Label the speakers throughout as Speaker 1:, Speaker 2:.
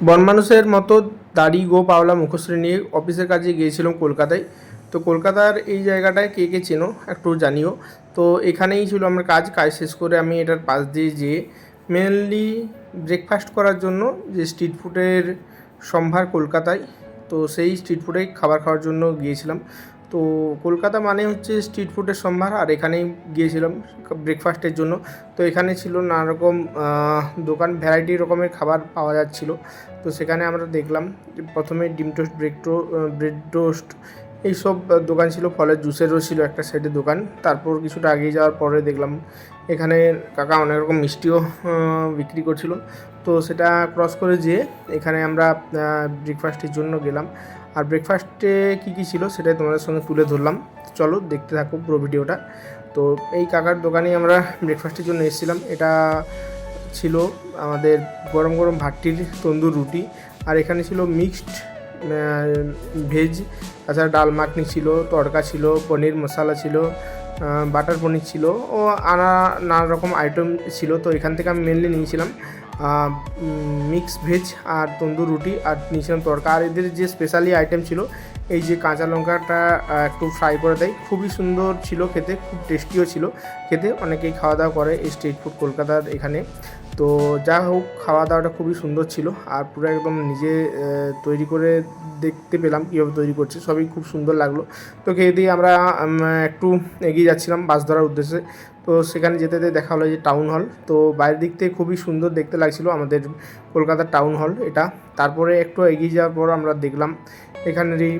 Speaker 1: বনমানুষের মতো দাড়ি গো পাওলা মুখশ্রী নিয়ে অফিসের কাজে গিয়েছিলাম কলকাতায়। তো কলকাতার এই জায়গাটায় কে কে চেনো একটু জানিও। তো এখানেই ছিল আমার কাজ শেষ করে আমি এটার পাশ দিয়ে যেয়ে মেনলি ব্রেকফাস্ট করার জন্য যে স্ট্রিট ফুডের সম্ভার কলকাতায়, তো সেই স্ট্রিট ফুডে খাবার খাওয়ার জন্য গিয়েছিলাম। তো কলকাতা মানে হচ্ছে স্ট্রিট ফুডের সম্ভার, আর এখানেই গিয়েছিলাম ব্রেকফাস্টের জন্য। তো এখানে ছিল নানা রকম দোকান, ভ্যারাইটি রকমের খাবার পাওয়া যাচ্ছিলো। তো সেখানে আমরা দেখলাম যে প্রথমে ডিম টোস্ট, ব্রেড টোস্ট এইসব দোকান ছিল, ফলের জুসেরও ছিল একটা সাইডে দোকান। তারপর কিছুটা এগিয়ে যাওয়ার পরে দেখলাম এখানে কাকা অনেক রকম মিষ্টিও বিক্রি করছিল। তো সেটা ক্রস করে যেয়ে এখানে আমরা ব্রেকফাস্টের জন্য গেলাম। আর ব্রেকফাস্টে কী কী ছিল সেটাই তোমাদের সঙ্গে তুলে ধরলাম। চলো দেখতে থাকো পুরো ভিডিওটা। তো এই কাকার দোকানেই আমরা ব্রেকফাস্টের জন্য এসেছিলাম। এটা ছিল আমাদের গরম গরম ভাট্টির তন্দুর রুটি, আর এখানে ছিল মিক্সড ভেজ, তাছাড়া ডাল মাখনি ছিল, তড়কা ছিল, পনির মশলা ছিল, বাটার পনির ছিল ও নানা রকম আইটেম ছিল। তো এখান থেকে আমি মেনলি নিয়েছিলাম মিক্স ভেজ আর তন্দুর রুটি, আর নিয়েছিলাম তড়কা। আর এদের যে স্পেশালি আইটেম ছিল এই যে কাঁচা লঙ্কাটা একটু ফ্রাই করে দেয়, খুবই সুন্দর ছিল খেতে, খুব টেস্টিও ছিল খেতে। অনেকেই খাওয়া দাওয়া করে এই স্ট্রিট ফুড কলকাতার এখানে। তো যা হোক, খাওয়া দাওয়াটা খুবই সুন্দর ছিল, আর পুরো একদম নিজে তৈরি করে দেখতে পেলাম কীভাবে তৈরি করছে, সবই খুব সুন্দর লাগলো। তো খেয়ে দিয়ে আমরা একটু এগিয়ে যাচ্ছিলাম বাস ধরার উদ্দেশ্যে। তো সেখানে যেতে যেতে দেখা হলো যে টাউন হল। তো বাইরের দিক থেকে খুবই সুন্দর দেখতে লাগছিল আমাদের কলকাতার টাউন হল এটা। তারপরে একটু এগিয়ে যাওয়ার পর আমরা দেখলাম এখানেরই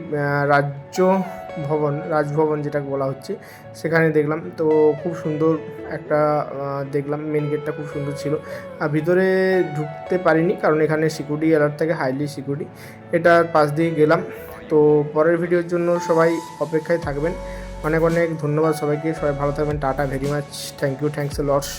Speaker 1: রাজভবন যেটা বলা হচ্ছে, সেখানে দেখলাম। তো খুব সুন্দর একটা দেখলাম, মেন গেটটা খুব সুন্দর ছিল। আর ভিতরে ঢুকতে পারিনি কারণ এখানে সিকিউরিটি অ্যালার্ট থাকে, হাইলি সিকিউরিটি। এটার পাশ দিয়ে গেলাম। তো পরের ভিডিওর জন্য সবাই অপেক্ষায় থাকবেন। অনেক অনেক ধন্যবাদ সবাইকে, সবাই ভালো থাকবেন। Tata, very much, thank you, thanks a lots.